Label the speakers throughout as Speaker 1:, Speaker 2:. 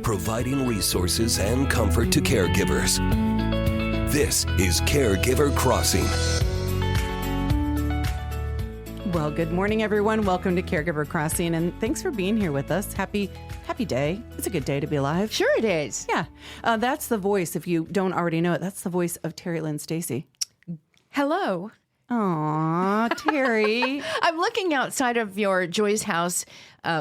Speaker 1: providing resources and comfort to caregivers. This is Caregiver Crossing.
Speaker 2: Well, good morning, everyone. Welcome to Caregiver Crossing, and thanks for being here with us. Happy day. It's a good day to be alive.
Speaker 3: Sure it is.
Speaker 2: Yeah. That's the voice, if you don't already know it, that's the voice of Terry Lynn Stacy.
Speaker 3: Hello.
Speaker 2: Aw, Terry.
Speaker 3: I'm looking outside of your Joy's House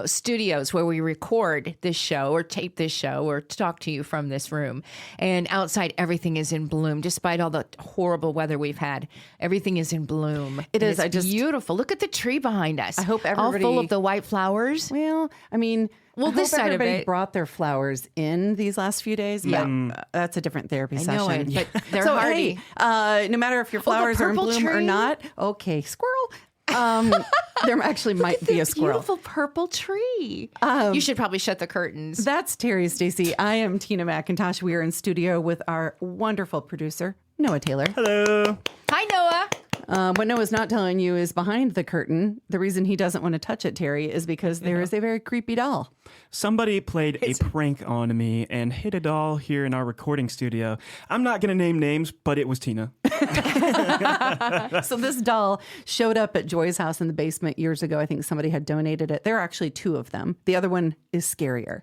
Speaker 3: studios where we record this show or tape this show or talk to you from this room. And outside, everything is in bloom, despite all the horrible weather we've had. Everything is in bloom.
Speaker 2: It is.
Speaker 3: It's beautiful. Look at the tree behind us.
Speaker 2: I hope everybody...
Speaker 3: all full of the white flowers.
Speaker 2: Well, I mean...
Speaker 3: Well,
Speaker 2: I
Speaker 3: this
Speaker 2: hope
Speaker 3: side of
Speaker 2: everybody
Speaker 3: it
Speaker 2: brought their flowers in these last few days. But that's a different therapy session.
Speaker 3: I know it, but they're
Speaker 2: so,
Speaker 3: hardy.
Speaker 2: Hey, no matter if your flowers are in
Speaker 3: purple
Speaker 2: bloom or
Speaker 3: tree.
Speaker 2: not, okay, squirrel. There actually might be a squirrel.
Speaker 3: Beautiful purple tree. You should probably shut the curtains.
Speaker 2: That's Terry Stacy. I am Tina McIntosh. We are in studio with our wonderful producer, Noah Taylor.
Speaker 4: Hello.
Speaker 3: Hi, Noah.
Speaker 2: What Noah's not telling you is behind the curtain. The reason he doesn't want to touch it, Terry, is because there is a very creepy doll.
Speaker 4: Somebody played a prank on me and hid a doll here in our recording studio. I'm not going to name names, but it was Tina.
Speaker 2: So this doll showed up at Joy's house in the basement years ago. I think somebody had donated it. There are actually two of them. The other one is scarier.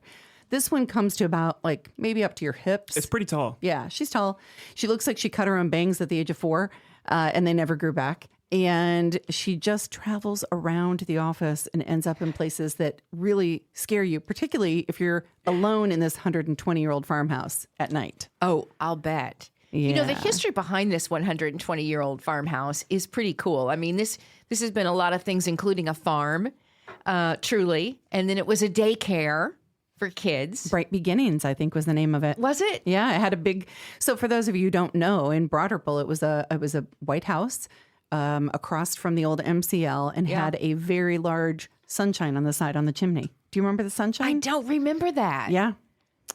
Speaker 2: This one comes to about maybe up to your hips.
Speaker 4: It's pretty tall.
Speaker 2: Yeah, she's tall. She looks like she cut her own bangs at the age of 4. And they never grew back. And she just travels around the office and ends up in places that really scare you, particularly if you're alone in this 120-year-old farmhouse at night.
Speaker 3: Oh, I'll bet.
Speaker 2: Yeah.
Speaker 3: You know, the history behind this 120-year-old farmhouse is pretty cool. I mean, this has been a lot of things, including a farm, truly. And then it was a daycare for kids.
Speaker 2: Bright Beginnings, I think, was the name of it.
Speaker 3: Was it?
Speaker 2: Yeah, it had a big... So for those of you who don't know, in Broad Ripple, it was a White House across from the old MCL and had a very large sunshine on the side on the chimney. Do you remember the sunshine?
Speaker 3: I don't remember that.
Speaker 2: Yeah.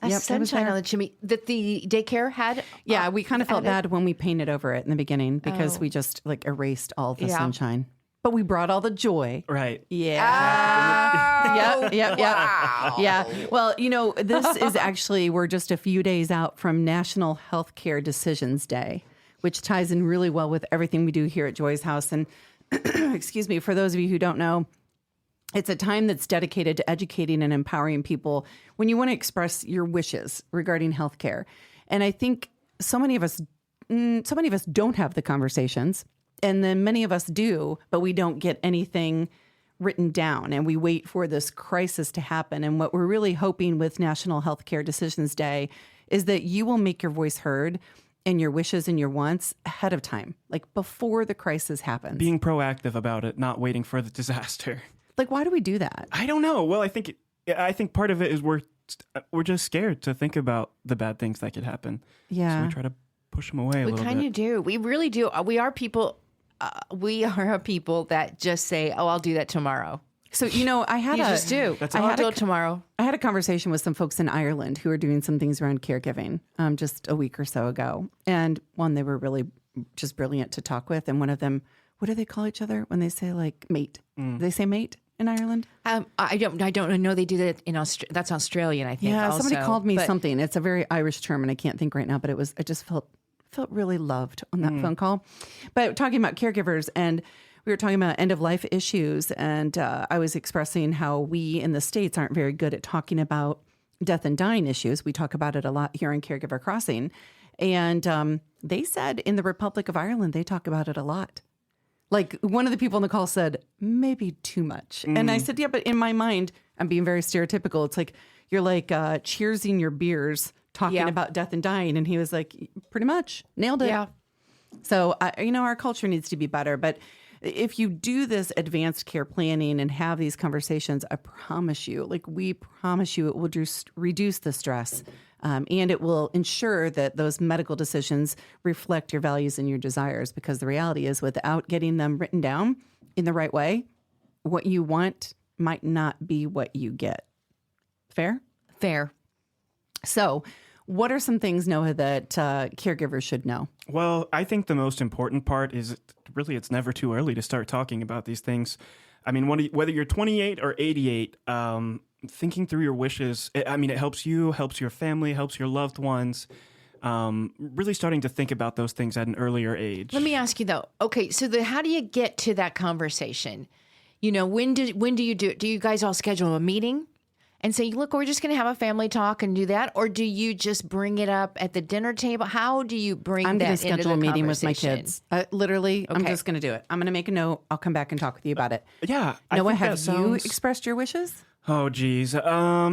Speaker 3: A sunshine on the chimney that the daycare had?
Speaker 2: Yeah, we kind of felt bad when we painted over it in the beginning because we just erased all the sunshine. But we brought all the joy.
Speaker 4: Right.
Speaker 2: Yeah. Yep.
Speaker 3: Wow.
Speaker 2: Yeah. Well, this is actually, we're just a few days out from National Healthcare Decisions Day, which ties in really well with everything we do here at Joy's House. And excuse me, for those of you who don't know, it's a time that's dedicated to educating and empowering people when you want to express your wishes regarding healthcare. And I think so many of us don't have the conversations. And then many of us do, but we don't get anything written down and we wait for this crisis to happen. And what we're really hoping with National Healthcare Decisions Day is that you will make your voice heard and your wishes and your wants ahead of time, before the crisis happens.
Speaker 4: Being proactive about it, not waiting for the disaster.
Speaker 2: Why do we do that?
Speaker 4: I don't know. Well, I think part of it is we're just scared to think about the bad things that could happen.
Speaker 2: Yeah.
Speaker 4: So we try to push them away a little bit.
Speaker 3: We kind of do. We really do. We are people... we are people that just say, "Oh, I'll do that tomorrow."
Speaker 2: So I had
Speaker 3: just do. I'll do it tomorrow.
Speaker 2: I had a conversation with some folks in Ireland who are doing some things around caregiving just a week or so ago, and they were really just brilliant to talk with. And one of them, what do they call each other when they say mate? Do they say mate in Ireland?
Speaker 3: I don't know. They do that in Australia. That's Australian, I think.
Speaker 2: Yeah,
Speaker 3: also.
Speaker 2: somebody called me something. It's a very Irish term, and I can't think right now. But I just felt really loved on that phone call. But talking about caregivers, and we were talking about end-of-life issues, and I was expressing how we in the States aren't very good at talking about death and dying issues. We talk about it a lot here in Caregiver Crossing. And they said in the Republic of Ireland, they talk about it a lot. One of the people on the call said, maybe too much. And I said, yeah, but in my mind, I'm being very stereotypical. It's you're cheersing your beers talking about death and dying. And he was like, pretty much nailed it.
Speaker 3: Yeah.
Speaker 2: So, our culture needs to be better. But if you do this advanced care planning and have these conversations, I promise you, we promise you, it will just reduce the stress. And it will ensure that those medical decisions reflect your values and your desires. Because the reality is, without getting them written down in the right way, what you want might not be what you get. Fair?
Speaker 3: Fair.
Speaker 2: So what are some things, Noah, that caregivers should know?
Speaker 4: Well, I think the most important part is really it's never too early to start talking about these things. I mean, whether you're 28 or 88, thinking through your wishes, it helps you, helps your family, helps your loved ones. Really starting to think about those things at an earlier age.
Speaker 3: Let me ask you though. Okay, so how do you get to that conversation? When do you do it? Do you guys all schedule a meeting and say, look, we're just going to have a family talk and do that? Or do you just bring it up at the dinner table? How do you bring
Speaker 2: I'm
Speaker 3: that
Speaker 2: going to
Speaker 3: into
Speaker 2: schedule a
Speaker 3: the
Speaker 2: meeting with my
Speaker 3: conversation?
Speaker 2: kids. Literally, I'm
Speaker 3: Okay.
Speaker 2: just going to do it. I'm going to make a note. I'll come back and talk with you about it.
Speaker 4: Yeah.
Speaker 2: Noah,
Speaker 4: think that
Speaker 2: have you
Speaker 4: sounds-
Speaker 2: expressed your wishes?
Speaker 4: Oh, geez.
Speaker 2: Are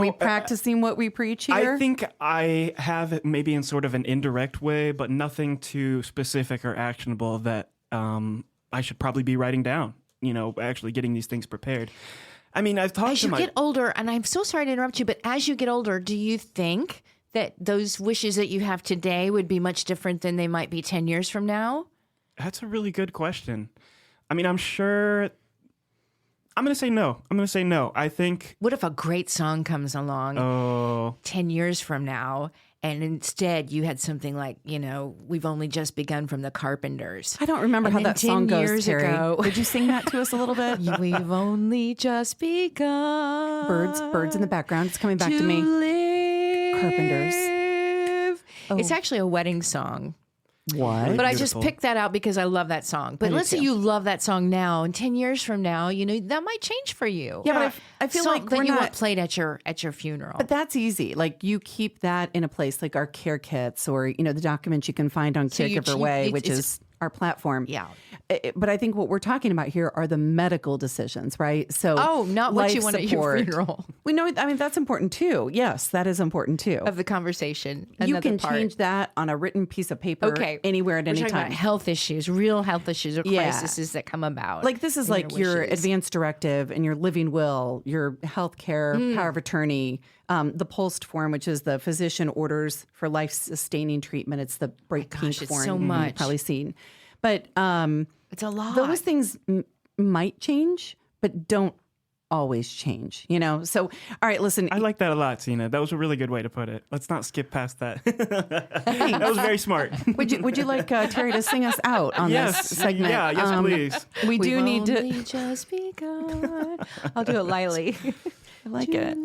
Speaker 2: we practicing what we preach here?
Speaker 4: I think I have it maybe in sort of an indirect way, but nothing too specific or actionable that I should probably be writing down, actually getting these things prepared. I mean, I've talked
Speaker 3: As
Speaker 4: to
Speaker 3: you get older, and I'm so sorry to interrupt you, but as you get older, do you think that those wishes that you have today would be much different than they might be 10 years from now?
Speaker 4: That's a really good question. I mean, I'm sure... I'm going to say no. I think...
Speaker 3: What if a great song comes along 10 years from now, and instead you had something like, We've Only Just Begun from the Carpenters?
Speaker 2: I don't remember
Speaker 3: And
Speaker 2: how
Speaker 3: then
Speaker 2: that song
Speaker 3: 10
Speaker 2: goes,
Speaker 3: years
Speaker 2: Terry.
Speaker 3: ago-
Speaker 2: Would you sing that to us a little bit?
Speaker 3: We've only just begun.
Speaker 2: Birds in the background. It's coming back to me.
Speaker 3: Live.
Speaker 2: Carpenters.
Speaker 3: It's actually a wedding song.
Speaker 2: What?
Speaker 3: But I just
Speaker 4: Beautiful.
Speaker 3: picked that out because I love that song. But
Speaker 2: do
Speaker 3: let's say
Speaker 2: too.
Speaker 3: you love that song now, and 10 years from now, that might change for you.
Speaker 2: Yeah, but I feel
Speaker 3: Song
Speaker 2: like
Speaker 3: that
Speaker 2: we're
Speaker 3: you
Speaker 2: not...
Speaker 3: want played at your funeral.
Speaker 2: But that's easy. Like you keep that in a place like our care kits or, the documents you can find on
Speaker 3: So you
Speaker 2: Caregiver
Speaker 3: keep-
Speaker 2: Way,
Speaker 3: it's-
Speaker 2: which is our platform.
Speaker 3: Yeah.
Speaker 2: But I think what we're talking about here are the medical decisions, right? So
Speaker 3: not what you
Speaker 2: life
Speaker 3: want at your
Speaker 2: support.
Speaker 3: funeral.
Speaker 2: We know, that's important too. Yes, that is important too.
Speaker 3: of the conversation.
Speaker 2: You
Speaker 3: another
Speaker 2: can
Speaker 3: part.
Speaker 2: change that on a written piece of paper anywhere at
Speaker 3: We're
Speaker 2: any
Speaker 3: talking
Speaker 2: time.
Speaker 3: about health issues, real health issues or
Speaker 2: Yeah.
Speaker 3: crises that come about.
Speaker 2: Like this is
Speaker 3: in
Speaker 2: like your
Speaker 3: wishes.
Speaker 2: advance directive and your living will, your health care power of attorney, the POLST form, which is the physician orders for life-sustaining treatment. It's the bright pink
Speaker 3: it's
Speaker 2: form
Speaker 3: so
Speaker 2: you've
Speaker 3: much.
Speaker 2: probably seen. But
Speaker 3: It's a lot.
Speaker 2: those things might change, but don't always change, So, all right, listen.
Speaker 4: I like that a lot, Tina. That was a really good way to put it. Let's not skip past that. That was very smart.
Speaker 2: would you like Terry to sing us out on
Speaker 4: Yes.
Speaker 2: this segment?
Speaker 4: Yeah, yes, please.
Speaker 2: We do
Speaker 3: We've
Speaker 2: need to.
Speaker 3: only just begun. I'll do it lightly.
Speaker 2: I like it.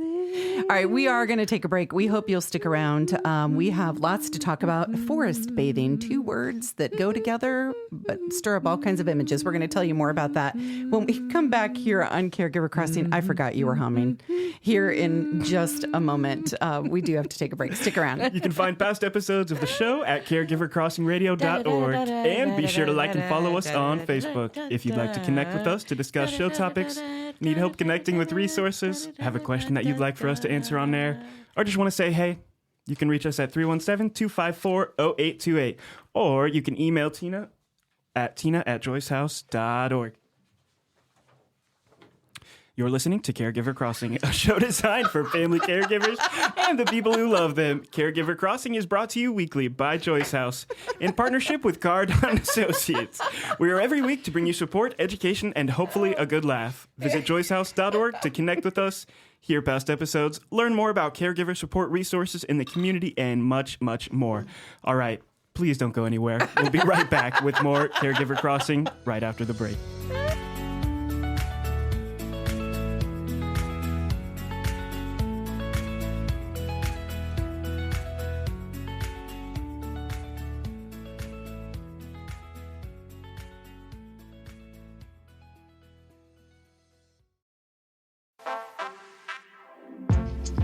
Speaker 2: All right, we are going to take a break. We hope you'll stick around. We have lots to talk about. Forest bathing, 2 words that go together but stir up all kinds of images. We're going to tell you more about that when we come back here on Caregiver Crossing. I forgot you were humming. Here in just a moment. We do have to take a break. Stick around.
Speaker 4: You can find past episodes of the show at caregivercrossingradio.org and be sure to like and follow us on Facebook. If you'd like to connect with us to discuss show topics, need help connecting with resources, have a question that you'd like for us to answer on there, or just want to say hey, you can reach us at 317-254-0828, or you can email Tina at joycehouse.org. You're listening to Caregiver Crossing, a show designed for family caregivers and the people who love them. Caregiver Crossing is brought to you weekly by Joyce House in partnership with Cardon Associates. We are every week to bring you support, education, and hopefully a good laugh. Visit joycehouse.org to connect with us, hear past episodes, learn more about caregiver support resources in the community, and much, much more. All right, please don't go anywhere. We'll be right back with more Caregiver Crossing right after the break.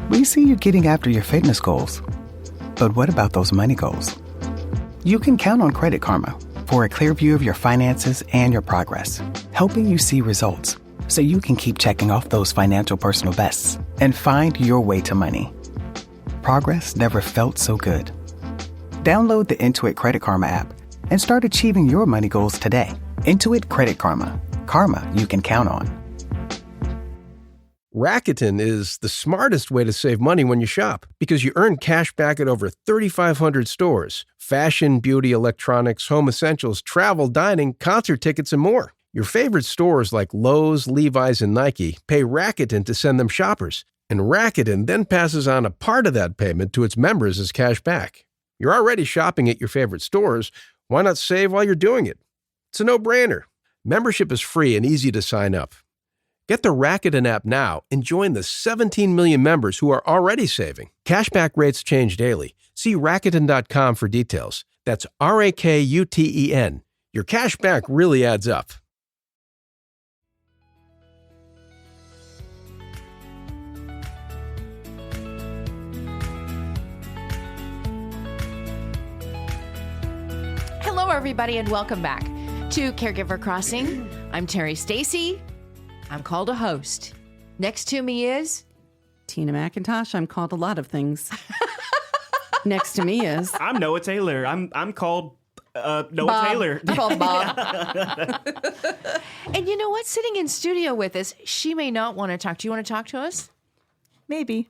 Speaker 5: We see you getting after your fitness goals. But what about those money goals? You can count on Credit Karma for a clear view of your finances and your progress, helping you see results so you can keep checking off those financial personal bests and find your way to money. Progress never felt so good. Download the Intuit Credit Karma app and start achieving your money goals today. Intuit Credit Karma. Karma you can count on.
Speaker 6: Rakuten is the smartest way to save money when you shop because you earn cash back at over 3,500 stores. Fashion, beauty, electronics, home essentials, travel, dining, concert tickets, and more. Your favorite stores like Lowe's, Levi's, and Nike pay Rakuten to send them shoppers. And Rakuten then passes on a part of that payment to its members as cash back. You're already shopping at your favorite stores. Why not save while you're doing it? It's a no-brainer. Membership is free and easy to sign up. Get the Rakuten app now and join the 17 million members who are already saving. Cashback rates change daily. See Rakuten.com for details. That's Rakuten. Your cash back really adds up.
Speaker 3: Hello, everybody, and welcome back to Caregiver Crossing. I'm Terry Stacy. I'm called a host. Next to me is
Speaker 2: Tina McIntosh. I'm called a lot of things. Next to me is
Speaker 4: I'm Noah Taylor. I'm called Noah
Speaker 2: Bob.
Speaker 4: Taylor.
Speaker 2: I'm called Bob.
Speaker 3: And you know what? Sitting in studio with us, she may not want to talk. Do you want to talk to us?
Speaker 7: Maybe.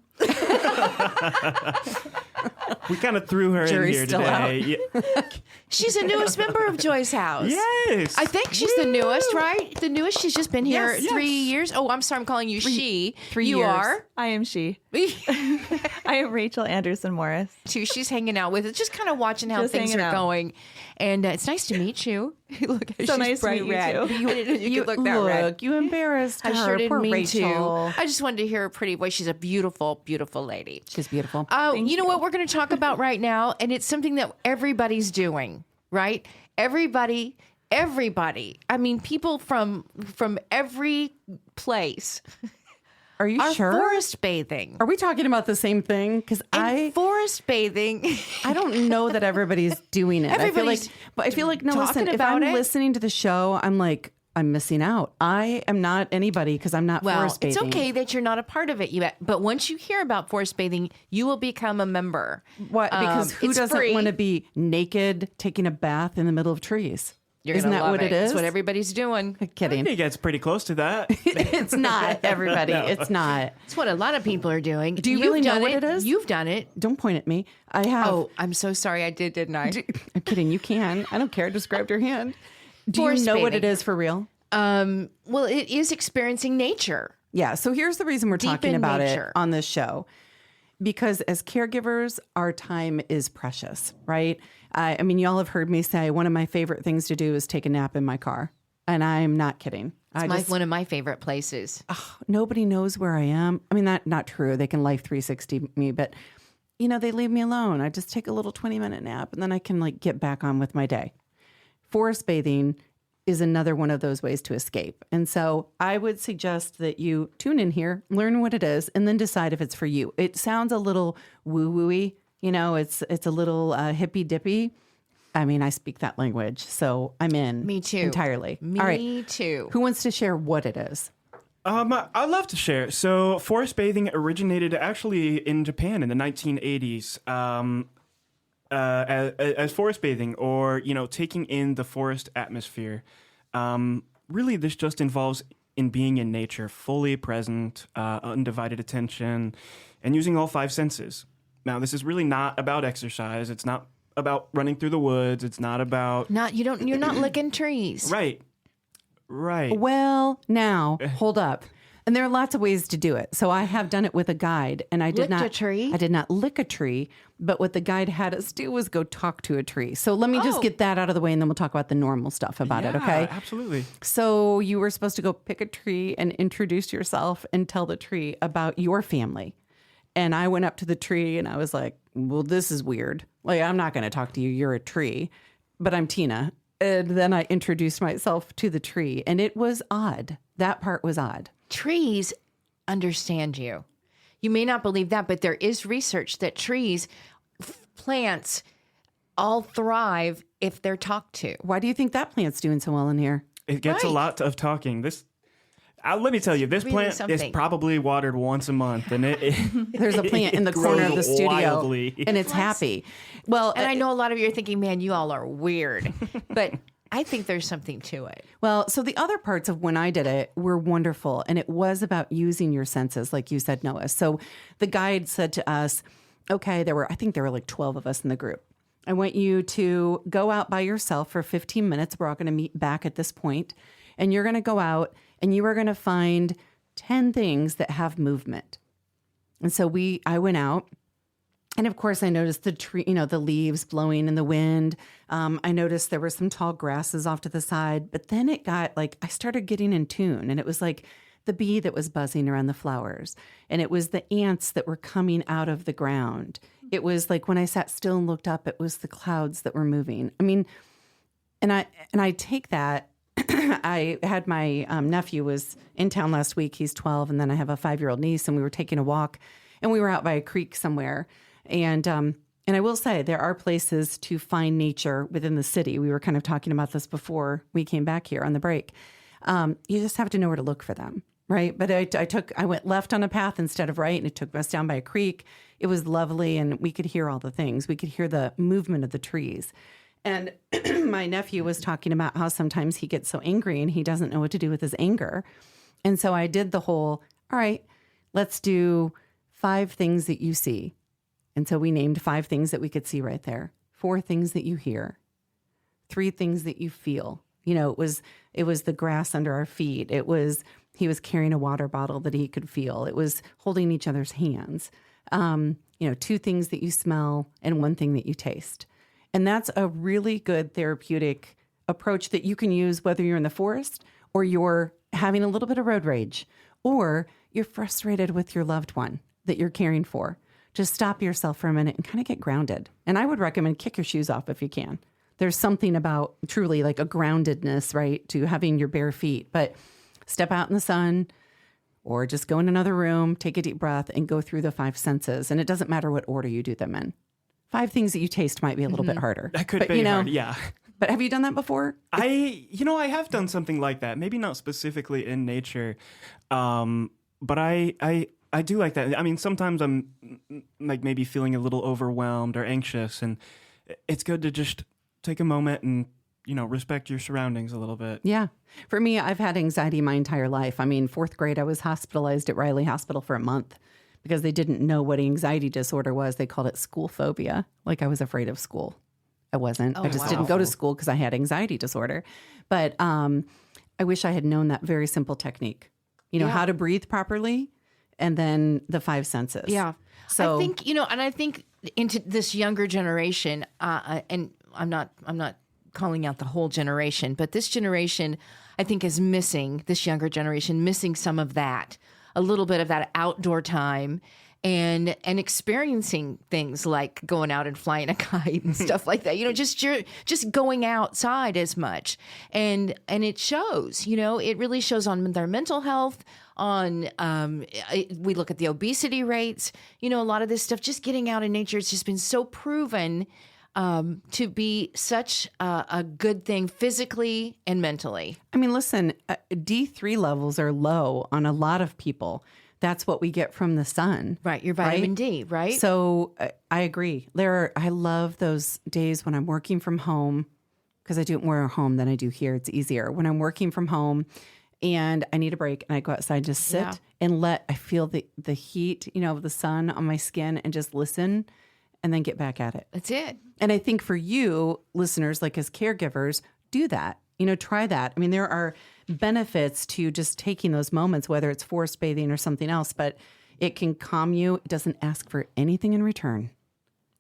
Speaker 4: We kind of threw her
Speaker 2: Jury's
Speaker 4: in here
Speaker 2: still
Speaker 4: today. Yeah.
Speaker 3: She's the newest member of Joy's House.
Speaker 4: Yes.
Speaker 3: I think she's the newest, right? The newest. She's just been here
Speaker 2: Yes.
Speaker 3: 3 years. Oh, I'm sorry. I'm calling you she.
Speaker 2: 3
Speaker 3: you
Speaker 2: years.
Speaker 3: are.
Speaker 7: I am she. I am Rachel Anderson Morris.
Speaker 3: Too. She's hanging out with us, just kind of watching how
Speaker 7: Just
Speaker 3: things
Speaker 7: hanging
Speaker 3: are
Speaker 7: out.
Speaker 3: going. And it's nice to meet you. Look,
Speaker 7: So
Speaker 3: she's
Speaker 7: nice to
Speaker 3: bright
Speaker 7: meet you,
Speaker 3: red.
Speaker 7: too.
Speaker 3: I didn't know you could look that red.
Speaker 2: You embarrassed
Speaker 3: I
Speaker 2: her.
Speaker 3: sure didn't
Speaker 2: Poor
Speaker 3: mean
Speaker 2: Rachel.
Speaker 3: to. I just wanted to hear her pretty voice. She's a beautiful, beautiful lady.
Speaker 2: She's beautiful.
Speaker 3: Oh, you know what we're going to talk about right now? And it's something that everybody's doing, right? Everybody. I mean, people from every place
Speaker 2: Are you
Speaker 3: are
Speaker 2: sure?
Speaker 3: forest bathing.
Speaker 2: Are we talking about the same thing? Because
Speaker 3: And forest bathing.
Speaker 2: I don't know that everybody's doing it.
Speaker 3: Everybody's
Speaker 2: I feel like no. Listen,
Speaker 3: talking
Speaker 2: if
Speaker 3: about
Speaker 2: I'm
Speaker 3: it.
Speaker 2: listening to the show, I'm like, I'm missing out. I am not anybody because I'm not
Speaker 3: Well,
Speaker 2: forest
Speaker 3: it's
Speaker 2: bathing.
Speaker 3: okay that you're not a part of it yet, but once you hear about forest bathing, you will become a member.
Speaker 2: What? Because who
Speaker 3: it's
Speaker 2: doesn't
Speaker 3: free.
Speaker 2: want to be naked taking a bath in the middle of trees?
Speaker 3: You're
Speaker 2: Isn't
Speaker 3: gonna
Speaker 2: that
Speaker 3: love
Speaker 2: what it is?
Speaker 3: It's what everybody's doing.
Speaker 4: I
Speaker 2: Kidding.
Speaker 4: think it's pretty close to that.
Speaker 2: It's not everybody. It's not.
Speaker 3: It's what a lot of people are doing.
Speaker 2: Do you
Speaker 3: You've
Speaker 2: really know
Speaker 3: done
Speaker 2: what it is?
Speaker 3: You've done it.
Speaker 2: Don't point at me. I have.
Speaker 3: Oh, I'm so sorry. I did, didn't I?
Speaker 2: I'm kidding. You can. I don't care. Just grabbed your hand. Do
Speaker 3: Forest
Speaker 2: you know what it
Speaker 3: bathing.
Speaker 2: is for real?
Speaker 3: Well, it is experiencing nature.
Speaker 2: Yeah. So here's the reason we're
Speaker 3: Deep
Speaker 2: talking
Speaker 3: in
Speaker 2: about
Speaker 3: nature.
Speaker 2: it on this show. Because as caregivers, our time is precious, right? I mean, y'all have heard me say one of my favorite things to do is take a nap in my car. And I'm not kidding.
Speaker 3: It's one of my favorite places.
Speaker 2: Nobody knows where I am. I mean, that's not true. They can life 360 me, but they leave me alone. I just take a little 20-minute nap and then I can get back on with my day. Forest bathing is another one of those ways to escape. And so I would suggest that you tune in here, learn what it is, and then decide if it's for you. It sounds a little woo-woo-y, it's a little hippy-dippy. I mean, I speak that language, so I'm in.
Speaker 3: Me too.
Speaker 2: Entirely.
Speaker 3: Me
Speaker 2: All right.
Speaker 3: too.
Speaker 2: Who wants to share what it is?
Speaker 4: I'd love to share. So, forest bathing originated actually in Japan in the 1980s as forest bathing, or taking in the forest atmosphere. Really, this just involves in being in nature, fully present, undivided attention, and using all five senses. Now, this is really not about exercise. It's not about running through the woods. It's not about
Speaker 3: You're not licking trees.
Speaker 4: right.
Speaker 2: Well, now, hold up. And there are lots of ways to do it. So I have done it with a guide, and I did
Speaker 3: Licked
Speaker 2: not
Speaker 3: a tree?
Speaker 2: I did not lick a tree, but what the guide had us do was go talk to a tree. So let me just get that out of the way, and then we'll talk about the normal stuff about it, okay?
Speaker 4: Absolutely.
Speaker 2: So you were supposed to go pick a tree and introduce yourself and tell the tree about your family. And I went up to the tree and I was like, well, this is weird. I'm not going to talk to you. You're a tree, but I'm Tina. And then I introduced myself to the tree, and it was odd. That part was odd.
Speaker 3: Trees understand you. You may not believe that, but there is research that trees, plants, all thrive if they're talked to.
Speaker 2: Why do you think that plant's doing so well in here?
Speaker 4: It gets a
Speaker 3: Right.
Speaker 4: lot of talking. Let me tell you, this
Speaker 3: Really
Speaker 4: plant is
Speaker 3: something.
Speaker 4: probably watered once a month, and it
Speaker 2: There's a plant in the
Speaker 4: it
Speaker 2: corner of the
Speaker 4: grows
Speaker 2: studio,
Speaker 4: wildly.
Speaker 2: and it's happy. Well,
Speaker 3: And I know a lot of you are thinking, man, you all are weird. But I think there's something to it.
Speaker 2: Well, so the other parts of when I did it were wonderful, and it was about using your senses, like you said, Noah. So the guide said to us, okay, I think there were like 12 of us in the group. I want you to go out by yourself for 15 minutes. We're all going to meet back at this point, and you're going to go out and you are going to find 10 things that have movement. And so I went out And of course, I noticed the tree, the leaves blowing in the wind. I noticed there were some tall grasses off to the side, but then it got like, I started getting in tune, and it was like the bee that was buzzing around the flowers, and it was the ants that were coming out of the ground. It was like when I sat still and looked up, it was the clouds that were moving. I mean, and I take that. I had my nephew was in town last week. He's 12, and then I have a 5-year-old niece, and we were taking a walk, and we were out by a creek somewhere. And I will say there are places to find nature within the city. We were kind of talking about this before we came back here on the break. You just have to know where to look for them, right? But I went left on a path instead of right, and it took us down by a creek. It was lovely, and we could hear all the things. We could hear the movement of the trees. And my nephew was talking about how sometimes he gets so angry and he doesn't know what to do with his anger. And so I did the whole, all right, let's do 5 things that you see. And so we named 5 things that we could see right there. 4 things that you hear. 3 things that you feel. It was the grass under our feet. He was carrying a water bottle that he could feel. It was holding each other's hands. 2 things that you smell and 1 thing that you taste. And that's a really good therapeutic approach that you can use whether you're in the forest or you're having a little bit of road rage or you're frustrated with your loved one that you're caring for. Just stop yourself for a minute and kind of get grounded. And I would recommend kick your shoes off if you can. There's something about truly like a groundedness, right, to having your bare feet. But step out in the sun or just go in another room, take a deep breath, and go through the 5 senses. And it doesn't matter what order you do them in. 5 things that you taste might be a little bit harder.
Speaker 4: That could be hard, yeah.
Speaker 2: But have you done that before?
Speaker 4: I have done something like that. Maybe not specifically in nature, but I do like that. I mean, sometimes I'm like maybe feeling a little overwhelmed or anxious, and it's good to just take a moment and, respect your surroundings a little bit.
Speaker 2: Yeah. For me, I've had anxiety my entire life. I mean, 4th grade, I was hospitalized at Riley Hospital for a month because they didn't know what anxiety disorder was. They called it school phobia. Like I was afraid of school. I wasn't. I just didn't go to school because I had anxiety disorder. But I wish I had known that very simple technique. How to breathe properly and then the 5 senses.
Speaker 3: Yeah.
Speaker 2: So
Speaker 3: I think, and I think into this younger generation, and I'm not calling out the whole generation, but this generation, I think, is missing, this younger generation, missing some of that, a little bit of that outdoor time and experiencing things like going out and flying a kite and stuff like that. Just going outside as much. And it shows, it really shows on their mental health, on we look at the obesity rates, a lot of this stuff, just getting out in nature, it's just been so proven to be such a good thing physically and mentally.
Speaker 2: I mean, listen, D3 levels are low on a lot of people. That's what we get from the sun.
Speaker 3: Right, your vitamin D, right?
Speaker 2: So I agree. I love those days when I'm working from home, because I do it more at home than I do here. It's easier. When I'm working from home and I need a break and I go outside, just sit and I feel the heat, of the sun on my skin and just listen and then get back at it.
Speaker 3: That's it.
Speaker 2: And I think for you, listeners, like as caregivers, do that. Try that. I mean, there are benefits to just taking those moments, whether it's forest bathing or something else, but it can calm you. It doesn't ask for anything in return.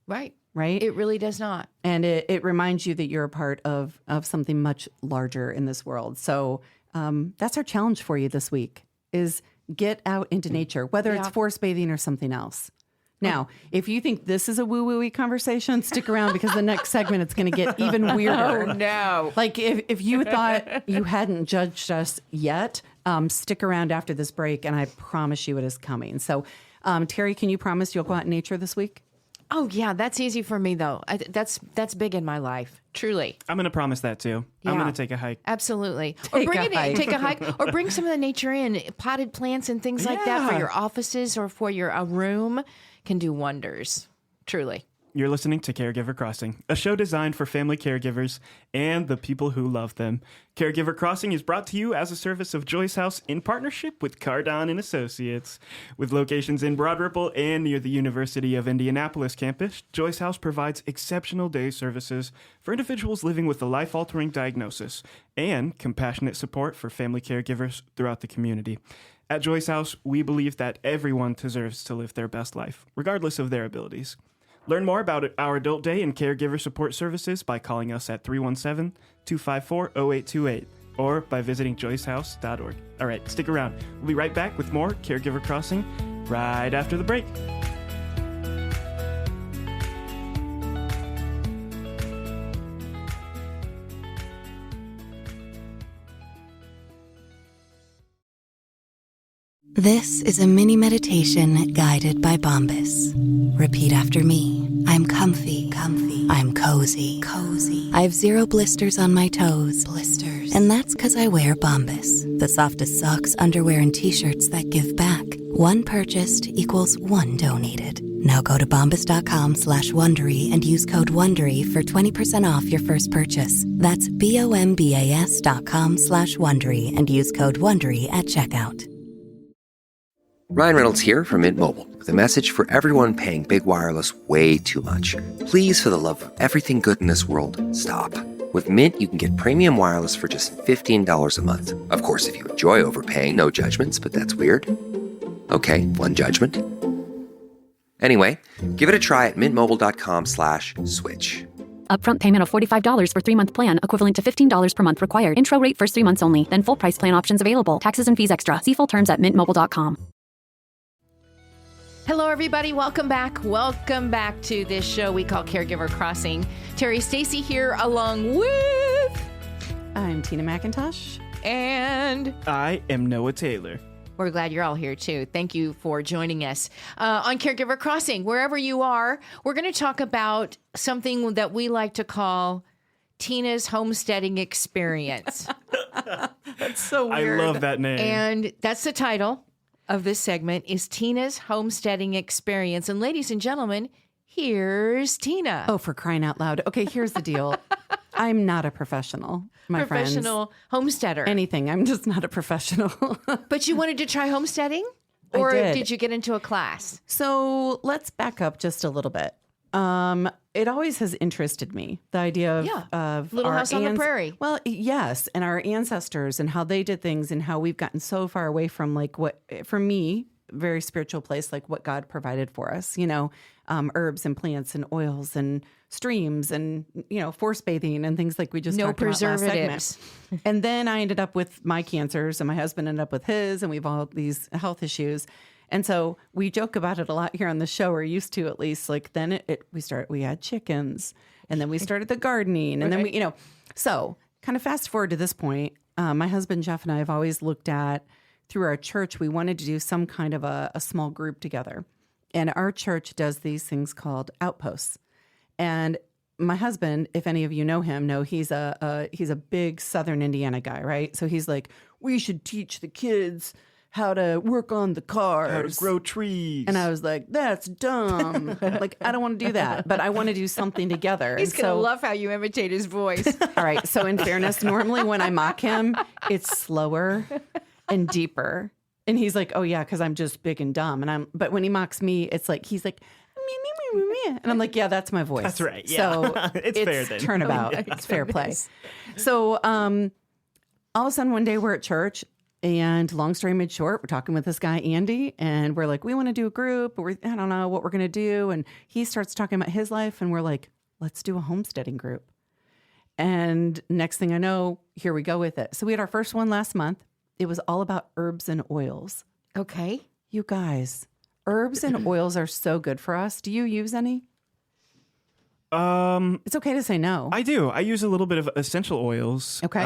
Speaker 3: Right.
Speaker 2: Right?
Speaker 3: It really does not.
Speaker 2: And it reminds you that you're a part of something much larger in this world. So that's our challenge for you this week is get out into nature, whether it's forest bathing or something else. Now, if you think this is a woo-woo-y conversation, stick around because the next segment it's going to get even weirder.
Speaker 3: Oh, no.
Speaker 2: Like if you thought you hadn't judged us yet, stick around after this break and I promise you it is coming. So, Terry, can you promise you'll go out in nature this week?
Speaker 3: Oh, yeah. That's easy for me, though. That's big in my life. Truly.
Speaker 4: I'm going to promise that, too.
Speaker 3: Yeah.
Speaker 4: I'm going to take a hike.
Speaker 3: Absolutely.
Speaker 2: Take a
Speaker 3: hike. Or bring some of the nature in. Potted plants and things like that for your offices or for your room can do wonders. Truly.
Speaker 4: You're listening to Caregiver Crossing, a show designed for family caregivers and the people who love them. Caregiver Crossing is brought to you as a service of Joyce House in partnership with Cardon and Associates. With locations in Broad Ripple and near the University of Indianapolis campus, Joyce House provides exceptional day services for individuals living with a life-altering diagnosis and compassionate support for family caregivers throughout the community. At Joyce House, we believe that everyone deserves to live their best life, regardless of their abilities. Learn more about our Adult Day and Caregiver Support Services by calling us at 317-254-0828 or by visiting joycehouse.org. All right, stick around. We'll be right back with more Caregiver Crossing right after the break.
Speaker 8: This is a mini meditation guided by Bombas. Repeat after me. I'm comfy, comfy. I'm cozy, cozy. I have 0 blisters on my toes, blisters. And that's because I wear Bombas, the softest socks, underwear, and t-shirts that give back. One purchased equals one donated. Now go to bombas.com/Wondery and use code Wondery for 20% off your first purchase. That's BOMBAS.com/Wondery and use code Wondery at checkout.
Speaker 9: Ryan Reynolds here from Mint Mobile with a message for everyone paying big wireless way too much. Please, for the love of everything good in this world, stop. With Mint, you can get premium wireless for just $15 a month. Of course, if you enjoy overpaying, no judgments, but that's weird. Okay, one judgment. Anyway, give it a try at mintmobile.com/switch.
Speaker 10: Upfront payment of $45 for 3-month plan, equivalent to $15 per month required. Intro rate first 3 months only, then full price plan options available. Taxes and fees extra. See full terms at mintmobile.com.
Speaker 3: Hello, everybody. Welcome back. Welcome back to this show we call Caregiver Crossing. Terry Stacy here along with...
Speaker 2: I'm Tina McIntosh.
Speaker 3: And...
Speaker 4: I am Noah Taylor.
Speaker 3: We're glad you're all here, too. Thank you for joining us. On Caregiver Crossing, wherever you are, we're going to talk about something that we like to call Tina's homesteading experience.
Speaker 2: That's so weird.
Speaker 4: I love that name.
Speaker 3: And that's the title of this segment, is Tina's homesteading experience. And ladies and gentlemen, here's Tina.
Speaker 2: Oh, for crying out loud. Okay, here's the deal. I'm not a professional, my friends.
Speaker 3: Professional homesteader.
Speaker 2: Anything. I'm just not a professional.
Speaker 3: But you wanted to try homesteading? Or did you get into a class?
Speaker 2: So let's back up just a little bit. It always has interested me, the idea of
Speaker 3: Little
Speaker 2: our
Speaker 3: House on the Prairie.
Speaker 2: Well, yes, and our ancestors and how they did things and how we've gotten so far away from, like, what, for me, very spiritual place, like what God provided for us, herbs and plants and oils and streams and, force bathing and things like we just talked about last segment. And then I ended up with my cancers and my husband ended up with his, and we've all these health issues. And so we joke about it a lot here on the show, or used to at least. Like then we had chickens, and then we started the gardening, and then we, so kind of fast forward to this point. My husband Jeff and I have always looked at, through our church, we wanted to do some kind of a small group together, and our church does these things called outposts. And my husband, if any of you know him, know he's a big Southern Indiana guy, right? So he's like, we should teach the kids how to work on the cars.
Speaker 4: How to grow trees.
Speaker 2: And I was like, that's dumb. Like, I don't want to do that, but I want to do something together.
Speaker 3: He's going to love how you imitate his voice.
Speaker 2: All right. So in fairness, normally when I mock him, it's slower and deeper. And he's like, oh yeah, because I'm just big and dumb. But when he mocks me, it's like, he's like, and I'm like, yeah, that's my voice.
Speaker 4: That's right. Yeah.
Speaker 2: So
Speaker 4: it's fair then.
Speaker 2: Turnabout. It's fair play. So all of a sudden one day we're at church. And long story made short, we're talking with this guy, Andy, and we're like, we want to do a group, but I don't know what we're going to do. And he starts talking about his life, and we're like, let's do a homesteading group. And next thing I know, here we go with it. So we had our first one last month. It was all about herbs and oils.
Speaker 3: Okay.
Speaker 2: You guys, herbs and oils are so good for us. Do you use any? It's okay to say no.
Speaker 4: I do. I use a little bit of essential oils.
Speaker 2: Okay.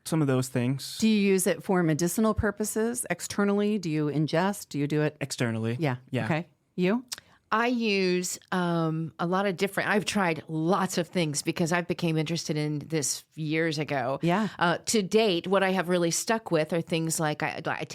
Speaker 4: Some of those things.
Speaker 2: Do you use it for medicinal purposes externally? Do you ingest? Do you do it
Speaker 4: Externally.
Speaker 2: Yeah.
Speaker 4: Yeah.
Speaker 2: Okay. You?
Speaker 3: I use a lot of different, I've tried lots of things because I became interested in this years ago.
Speaker 2: Yeah.
Speaker 3: To date, what I have really stuck with are things like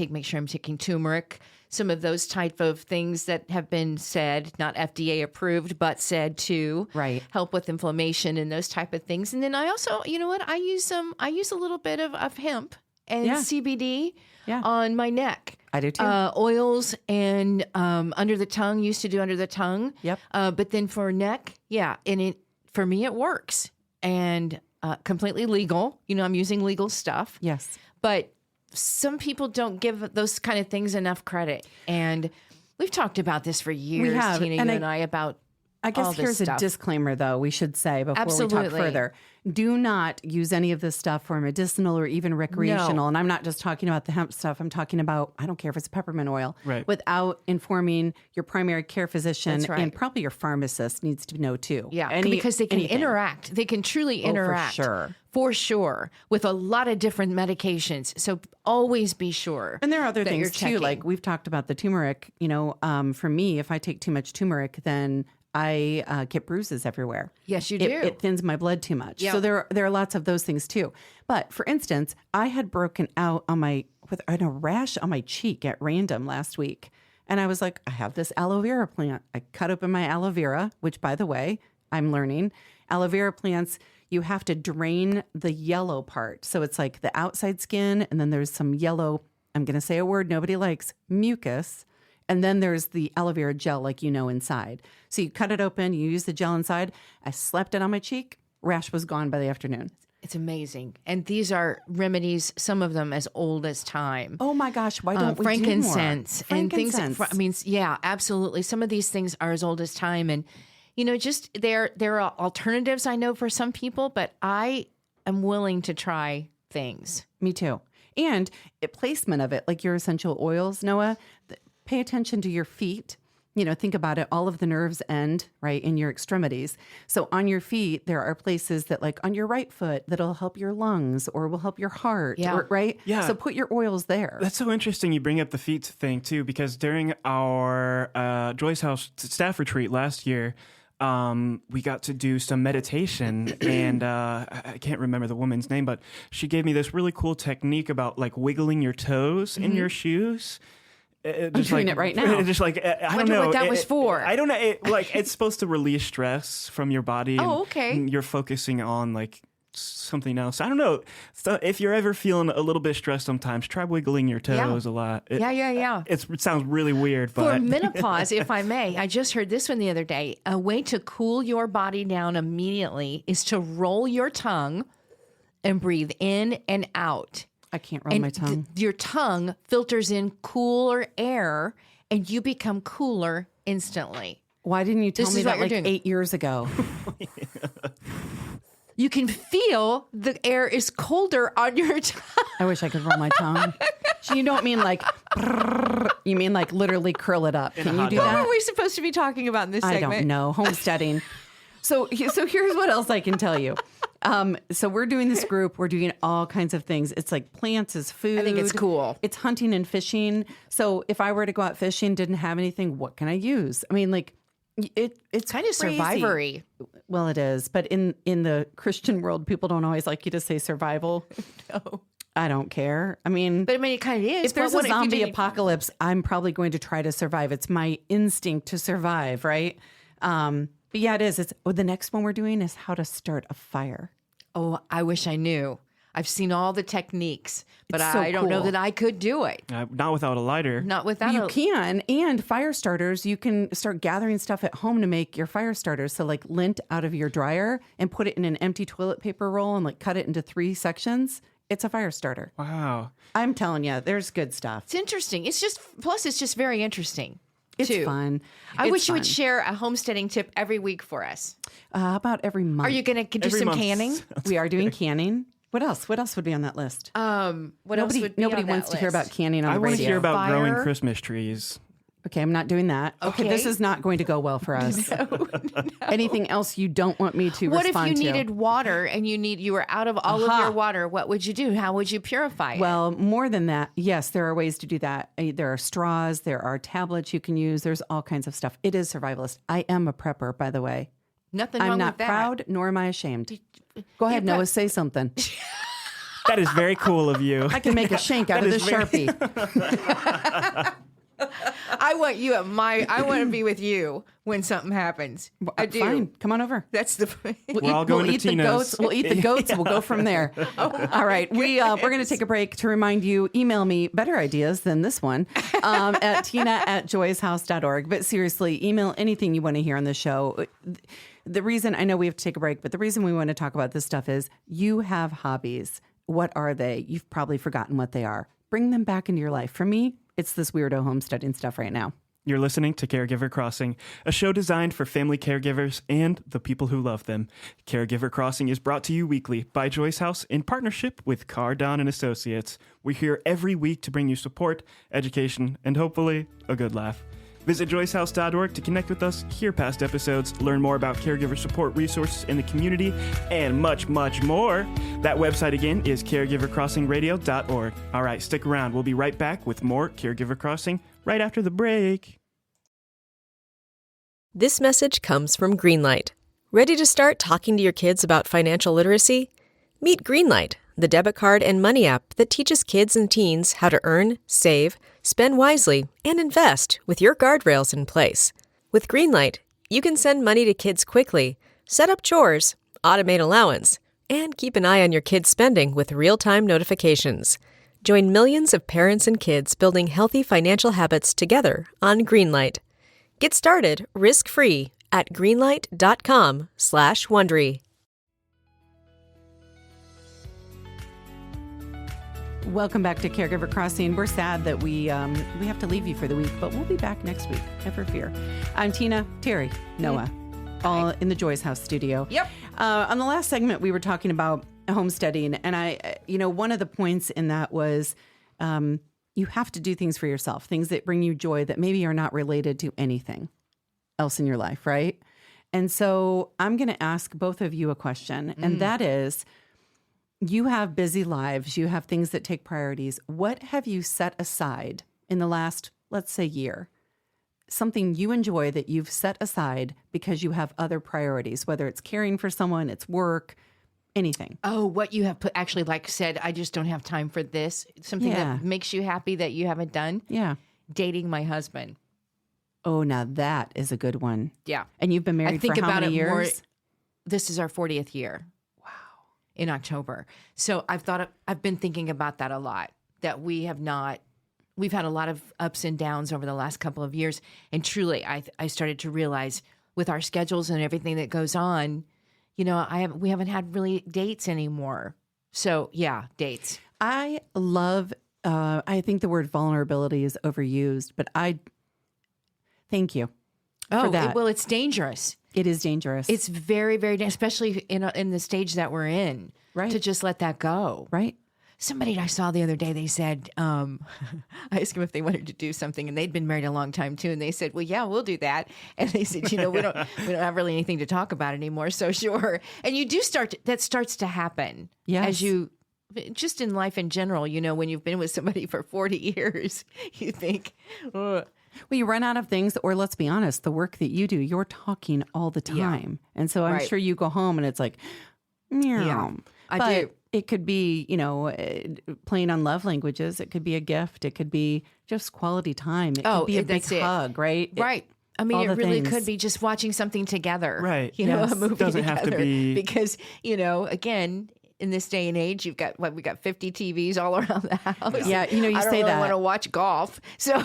Speaker 3: make sure I'm taking turmeric, some of those type of things that have been said, not FDA approved, but said to help with inflammation and those type of things. And then I also, you know what, I use a little bit of hemp and CBD on my neck.
Speaker 2: I do too.
Speaker 3: Oils and under the tongue, used to do under the tongue.
Speaker 2: Yep.
Speaker 3: But then for neck, and for me it works. And completely legal. I'm using legal stuff.
Speaker 2: Yes.
Speaker 3: But some people don't give those kind of things enough credit. And we've talked about this for years, Tina, you and I, about
Speaker 2: I guess
Speaker 3: all this
Speaker 2: here's a
Speaker 3: stuff.
Speaker 2: disclaimer, though, we should say before we talk
Speaker 3: Absolutely.
Speaker 2: further. Do not use any of this stuff for medicinal or even recreational.
Speaker 3: No.
Speaker 2: And I'm not just talking about the hemp stuff. I'm talking about, I don't care if it's peppermint oil,
Speaker 4: Right.
Speaker 2: without informing your primary care physician.
Speaker 3: That's right.
Speaker 2: And probably your pharmacist needs to know too.
Speaker 3: Yeah, because they can
Speaker 2: anything.
Speaker 3: interact. They can truly interact.
Speaker 2: sure.
Speaker 3: For sure. With a lot of different medications. So always be sure.
Speaker 2: And there are other
Speaker 3: that you're
Speaker 2: things too,
Speaker 3: checking.
Speaker 2: like we've talked about the turmeric. For me, if I take too much turmeric, then I get bruises everywhere.
Speaker 3: Yes, you
Speaker 2: It-
Speaker 3: do.
Speaker 2: It thins my blood too much.
Speaker 3: Yeah.
Speaker 2: So there are lots of those things too. But for instance, I had broken out with a rash on my cheek at random last week. And I was like, I have this aloe vera plant. I cut open my aloe vera, which by the way, I'm learning aloe vera plants, you have to drain the yellow part. So it's like the outside skin, and then there's some yellow, I'm going to say a word nobody likes, mucus. And then there's the aloe vera gel, like inside. So you cut it open, you use the gel inside. I slapped it on my cheek. Rash was gone by the afternoon.
Speaker 3: It's amazing. And these are remedies, some of them as old as time.
Speaker 2: Oh my gosh, why don't we
Speaker 3: frankincense
Speaker 2: do more?
Speaker 3: and things.
Speaker 2: Frankincense.
Speaker 3: Yeah, absolutely. Some of these things are as old as time, and just there are alternatives I know for some people, but I am willing to try things.
Speaker 2: Me too. And placement of it, like your essential oils, Noah, pay attention to your feet. Think about it. All of the nerves end right in your extremities. So on your feet, there are places that, like on your right foot, that'll help your lungs or will help your heart.
Speaker 3: Yeah.
Speaker 2: Right?
Speaker 4: Yeah.
Speaker 2: So put your oils there.
Speaker 4: That's so interesting you bring up the feet thing, too, because during our Joyce House staff retreat last year, we got to do some meditation, and I can't remember the woman's name, but she gave me this really cool technique about like wiggling your toes in your shoes.
Speaker 2: I'm doing it right now.
Speaker 4: Just like I
Speaker 3: Wonder
Speaker 4: don't know
Speaker 3: what that was for.
Speaker 4: I don't know. It's supposed to release stress from your body.
Speaker 3: Oh,
Speaker 4: and
Speaker 3: okay.
Speaker 4: You're focusing on like something else. I don't know. So if you're ever feeling a little bit stressed, sometimes try wiggling your toes a lot.
Speaker 3: Yeah.
Speaker 4: It sounds really weird,
Speaker 3: For
Speaker 4: but
Speaker 3: menopause, if I may, I just heard this one the other day. A way to cool your body down immediately is to roll your tongue and breathe in and out.
Speaker 2: I can't roll my tongue.
Speaker 3: Your tongue filters in cooler air, and you become cooler instantly.
Speaker 2: Why didn't you tell
Speaker 3: This
Speaker 2: me
Speaker 3: is what
Speaker 2: that
Speaker 3: you're
Speaker 2: like
Speaker 3: doing.
Speaker 2: 8 years ago?
Speaker 3: You can feel the air is colder on your tongue.
Speaker 2: I wish I could roll my tongue. You don't mean like, brrr, you mean like literally curl it up. Can you do
Speaker 3: What
Speaker 2: that?
Speaker 3: are we supposed to be talking about in this
Speaker 2: I
Speaker 3: segment?
Speaker 2: don't know. Homesteading. So here's what else I can tell you. So we're doing this group. We're doing all kinds of things. It's like plants is food.
Speaker 3: I think it's cool.
Speaker 2: It's hunting and fishing. So if I were to go out fishing, didn't have anything, what can I use? I mean, like it's
Speaker 3: Kind of
Speaker 2: crazy.
Speaker 3: survivory.
Speaker 2: Well, it is. But in the Christian world, people don't always like you to say survival.
Speaker 3: No.
Speaker 2: I don't care. I mean,
Speaker 3: But I mean, it kind of is.
Speaker 2: if there's
Speaker 3: What
Speaker 2: a
Speaker 3: if you
Speaker 2: zombie
Speaker 3: didn't-
Speaker 2: apocalypse, I'm probably going to try to survive. It's my instinct to survive, right? But yeah, it is. The next one we're doing is how to start a fire.
Speaker 3: Oh, I wish I knew. I've seen all the techniques, but
Speaker 2: It's so
Speaker 3: I don't know
Speaker 2: cool.
Speaker 3: that I could do it.
Speaker 4: not without a lighter.
Speaker 3: Not without
Speaker 2: You
Speaker 3: a...
Speaker 2: can, and fire starters, you can start gathering stuff at home to make your fire starters. So like lint out of your dryer and put it in an empty toilet paper roll and like cut it into 3 sections. It's a fire starter.
Speaker 4: Wow.
Speaker 2: I'm telling you, there's good stuff.
Speaker 3: It's interesting. It's just very interesting.
Speaker 2: It's
Speaker 3: too.
Speaker 2: fun.
Speaker 3: I
Speaker 2: It's
Speaker 3: wish you would
Speaker 2: fun.
Speaker 3: share a homesteading tip every week for us.
Speaker 2: About every month.
Speaker 3: Are you going to do
Speaker 4: Every
Speaker 3: some
Speaker 4: month.
Speaker 3: canning?
Speaker 2: We are doing canning. What else? What else would be on that list?
Speaker 3: What else would be
Speaker 2: Nobody
Speaker 3: on
Speaker 2: wants
Speaker 3: that
Speaker 2: to hear
Speaker 3: list?
Speaker 2: about canning on
Speaker 4: I
Speaker 2: the
Speaker 4: want
Speaker 2: radio.
Speaker 4: to hear about growing
Speaker 3: Fire.
Speaker 4: Christmas trees.
Speaker 2: Okay, I'm not doing that. Okay, this
Speaker 3: Okay.
Speaker 2: is not going to go well for us. Anything else you don't want me to
Speaker 3: What if
Speaker 2: respond
Speaker 3: you
Speaker 2: to?
Speaker 3: needed water and you were out of all of your water? What would you do? How would you purify it?
Speaker 2: Well, more than that, yes, there are ways to do that. There are straws, there are tablets you can use. There's all kinds of stuff. It is survivalist. I am a prepper, by the way.
Speaker 3: Nothing
Speaker 2: I'm
Speaker 3: wrong
Speaker 2: not
Speaker 3: with that.
Speaker 2: proud, nor am I ashamed. Go ahead,
Speaker 3: prep-
Speaker 2: Noah, say something.
Speaker 4: That is very cool of you.
Speaker 2: I can make a shank out of this Sharpie.
Speaker 3: I want you at I want to be with you when something happens. I do.
Speaker 2: Fine, come on over.
Speaker 3: That's the.
Speaker 4: We're all going
Speaker 2: we'll
Speaker 4: to
Speaker 2: eat the
Speaker 4: Tina's.
Speaker 2: goats. We'll eat the goats. We'll go from there. All right. We're going to take a break to remind you, email me better ideas than this one at tina@joyshouse.org. But seriously, email anything you want to hear on the show. The reason, I know we have to take a break, but the reason we want to talk about this stuff is you have hobbies. What are they? You've probably forgotten what they are. Bring them back into your life. For me, it's this weirdo homesteading stuff right now.
Speaker 4: You're listening to Caregiver Crossing, a show designed for family caregivers and the people who love them. Caregiver Crossing is brought to you weekly by Joyce House in partnership with Cardon and Associates. We're here every week to bring you support, education, and hopefully a good laugh. Visit joycehouse.org to connect with us, hear past episodes, learn more about caregiver support resources in the community, and much, much more. That website again is caregivercrossingradio.org. All right, stick around. We'll be right back with more Caregiver Crossing right after the break.
Speaker 11: This message comes from Greenlight. Ready to start talking to your kids about financial literacy? Meet Greenlight, the debit card and money app that teaches kids and teens how to earn, save, spend wisely, and invest with your guardrails in place. With Greenlight, you can send money to kids quickly, set up chores, automate allowance, and keep an eye on your kids' spending with real-time notifications. Join millions of parents and kids building healthy financial habits together on Greenlight. Get started risk-free at greenlight.com/Wondery.
Speaker 2: Welcome back to Caregiver Crossing. We're sad that we have to leave you for the week, but we'll be back next week. Never fear. I'm Tina, Terry, Noah, all in the Joyce House studio.
Speaker 3: Yep.
Speaker 2: On the last segment, we were talking about homesteading, and one of the points in that was you have to do things for yourself, things that bring you joy that maybe are not related to anything else in your life, right? And so I'm going to ask both of you a question, and that is, you have busy lives, you have things that take priorities. What have you set aside in the last, let's say, year? Something you enjoy that you've set aside because you have other priorities, whether it's caring for someone, it's work, anything.
Speaker 3: Oh, what you have put, actually, like said, I just don't have time for this. Something that makes you happy that you haven't done.
Speaker 2: Yeah.
Speaker 3: Dating my husband.
Speaker 2: Oh, now that is a good one.
Speaker 3: Yeah.
Speaker 2: And you've been married for how many years?
Speaker 3: This is our 40th year. Wow. In October. So I've been thinking about that a lot, that we've had a lot of ups and downs over the last couple of years. And truly, I started to realize with our schedules and everything that goes on, we haven't had really dates anymore. So yeah, dates.
Speaker 2: I love, I think the word vulnerability is overused, but thank you for that.
Speaker 3: Well, it's dangerous.
Speaker 2: It is dangerous.
Speaker 3: It's very, very, especially in the stage that we're in,
Speaker 2: right?
Speaker 3: To just let that go.
Speaker 2: Right.
Speaker 3: Somebody I saw the other day, they said, I asked them if they wanted to do something, and they'd been married a long time too. And they said, well, yeah, we'll do that. And they said, we don't have really anything to talk about anymore. So sure. And you do that starts to happen.
Speaker 2: Yes.
Speaker 3: As you, just in life in general, when you've been with somebody for 40 years, you think, ugh.
Speaker 2: Well, you run out of things, or let's be honest, the work that you do, you're talking all the time. Yeah. And so I'm sure you go home and it's like, meow.
Speaker 3: Yeah,
Speaker 2: I do. It could be, playing on love languages. It could be a gift. It could be just quality time. It could be a big hug, right?
Speaker 3: Right. I mean, it really could be just watching something together.
Speaker 4: Right.
Speaker 3: A movie
Speaker 4: doesn't
Speaker 3: together.
Speaker 4: Have to be...
Speaker 3: Because, again, in this day and age, we got 50 TVs all around the house.
Speaker 2: Yeah, you
Speaker 3: I don't
Speaker 2: say
Speaker 3: really
Speaker 2: that.
Speaker 3: want to watch golf. So,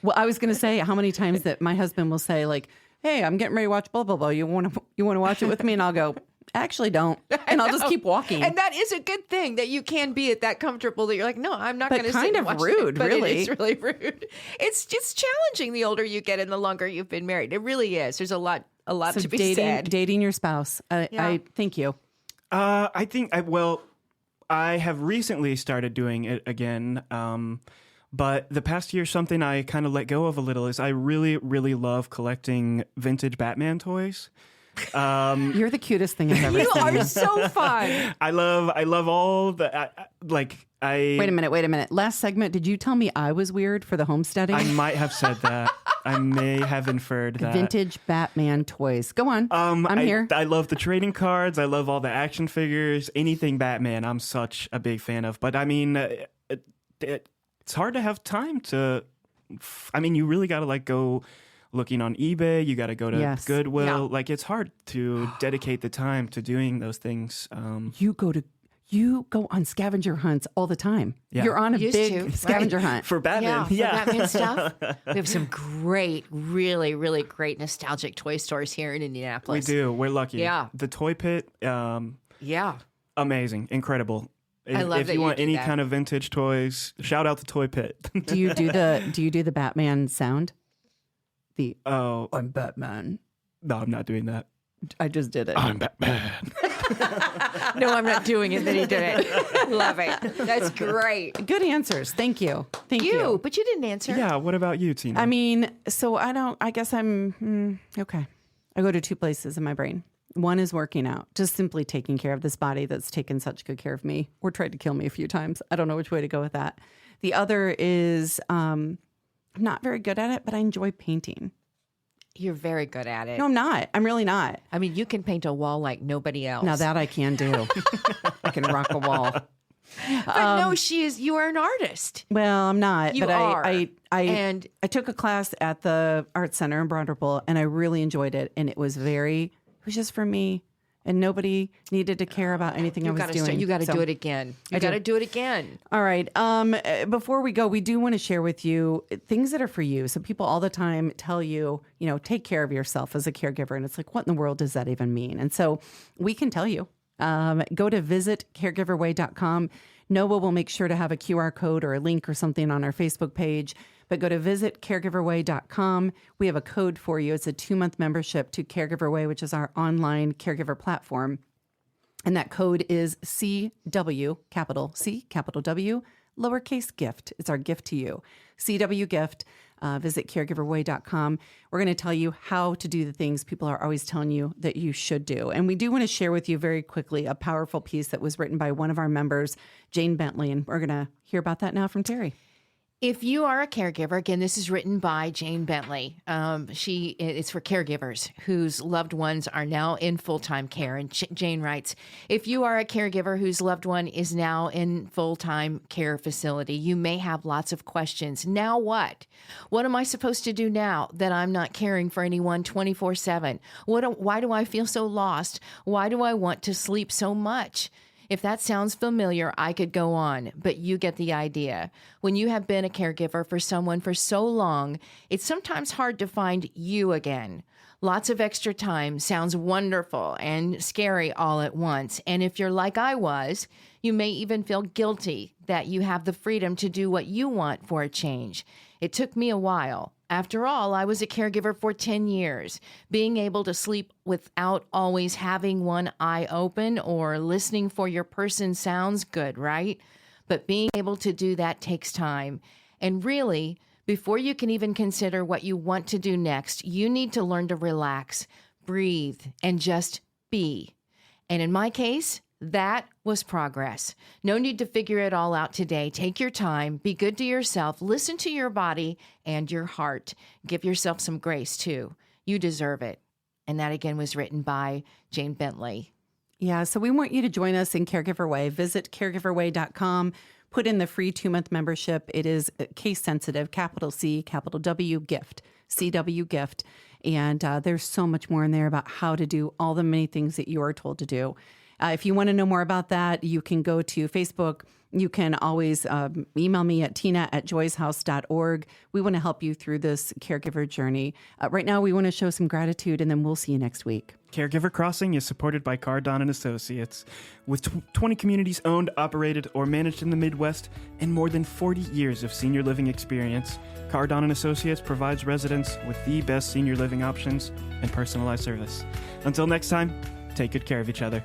Speaker 2: Well, I was going to say how many times that my husband will say, like, hey, I'm getting ready to watch blah, blah, blah. You want to watch it with me? And I'll go, actually don't. And I'll just keep walking.
Speaker 3: And that is a good thing, that you can be that comfortable that you're like, no, I'm not going to sit and watch
Speaker 2: rude,
Speaker 3: it. But
Speaker 2: really.
Speaker 3: It's really rude. It's just challenging the older you get and the longer you've been married. It really is. There's a lot to be said.
Speaker 2: Dating your spouse. I thank you.
Speaker 4: I have recently started doing it again. But the past year, something I kind of let go of a little is I really, really love collecting vintage Batman toys.
Speaker 2: You're the cutest thing I've ever seen.
Speaker 3: You are so fun.
Speaker 4: I love all the,
Speaker 2: Wait a minute. Last segment, did you tell me I was weird for the homesteading?
Speaker 4: I might have said that. I may have inferred that.
Speaker 2: Vintage Batman toys. Go on. I'm here.
Speaker 4: I love the trading cards. I love all the action figures. Anything Batman, I'm such a big fan of. But I mean, it's hard to have time to. I mean, you really got to go looking on eBay. You got to go to Goodwill. Yeah. It's hard to dedicate the time to doing those things.
Speaker 2: You go on scavenger hunts all the time.
Speaker 4: Yeah.
Speaker 2: You're on a big scavenger hunt.
Speaker 4: For Batman.
Speaker 3: Yeah, for Batman stuff. We have some great, really, really great nostalgic toy stores here in Indianapolis.
Speaker 4: We do. We're lucky.
Speaker 3: Yeah.
Speaker 4: The Toy Pit.
Speaker 3: Yeah.
Speaker 4: Amazing. Incredible. If you want any kind of vintage toys, shout out the Toy Pit.
Speaker 2: Do you do the Batman sound? I'm Batman.
Speaker 4: No, I'm not doing that.
Speaker 2: I just did it.
Speaker 4: I'm Batman.
Speaker 3: No, I'm not doing it. Then he did it. Love it. That's great.
Speaker 2: Good answers. Thank you. Thank you.
Speaker 3: But you didn't answer.
Speaker 4: Yeah. What about you, Tina?
Speaker 2: I mean, so I guess I'm okay. I go to two places in my brain. One is working out, just simply taking care of this body that's taken such good care of me or tried to kill me a few times. I don't know which way to go with that. The other is I'm not very good at it, but I enjoy painting.
Speaker 3: You're very good at it.
Speaker 2: No, I'm not. I'm really not.
Speaker 3: I mean, you can paint a wall like nobody else.
Speaker 2: Now that I can do. I can rock a wall.
Speaker 3: But no, you are an artist.
Speaker 2: Well, I'm not.
Speaker 3: You
Speaker 2: but
Speaker 3: are.
Speaker 2: I took a class at the Art Center in Broad Ripple, and I really enjoyed it. And it was just for me, and nobody needed to care about anything I was doing.
Speaker 3: You got to do it again. You got to do it again.
Speaker 2: All right. Before we go, we do want to share with you things that are for you. So people all the time tell you, take care of yourself as a caregiver. And it's like, what in the world does that even mean? And so we can tell you. Go to visit caregiverway.com. Noah will make sure to have a QR code or a link or something on our Facebook page. But go to visit caregiverway.com. We have a code for you. It's a 2-month membership to Caregiver Way, which is our online caregiver platform. And that code is CW, capital C, capital W, lowercase gift. It's our gift to you. CW gift. Visit caregiverway.com. We're going to tell you how to do the things people are always telling you that you should do. And we do want to share with you very quickly a powerful piece that was written by one of our members, Jane Bentley. And we're going to hear about that now from Terry.
Speaker 3: If you are a caregiver, again, this is written by Jane Bentley. It's for caregivers whose loved ones are now in full-time care. And Jane writes, if you are a caregiver whose loved one is now in full-time care facility, you may have lots of questions. Now what? What am I supposed to do now that I'm not caring for anyone 24/7? Why do I feel so lost? Why do I want to sleep so much? If that sounds familiar, I could go on, but you get the idea. When you have been a caregiver for someone for so long, it's sometimes hard to find you again. Lots of extra time sounds wonderful and scary all at once. And if you're like I was, you may even feel guilty that you have the freedom to do what you want for a change. It took me a while. After all, I was a caregiver for 10 years. Being able to sleep without always having one eye open or listening for your person sounds good, right? But being able to do that takes time. And really, before you can even consider what you want to do next, you need to learn to relax, breathe, and just be. And in my case, that was progress. No need to figure it all out today. Take your time, be good to yourself, listen to your body and your heart. Give yourself some grace too. You deserve it. And that again was written by Jane Bentley.
Speaker 2: Yeah, so we want you to join us in Caregiver Way. Visit caregiverway.com. Put in the free 2-month membership. It is case sensitive, capital C, capital W gift, CW gift. And there's so much more in there about how to do all the many things that you are told to do. If you want to know more about that, you can go to Facebook. You can always email me at tina@joyshouse.org. We want to help you through this caregiver journey. Right now, we want to show some gratitude, and then we'll see you next week.
Speaker 4: Caregiver Crossing is supported by Cardon and Associates. With 20 communities owned, operated, or managed in the Midwest, and more than 40 years of senior living experience, Cardon and Associates provides residents with the best senior living options and personalized service. Until next time, take good care of each other.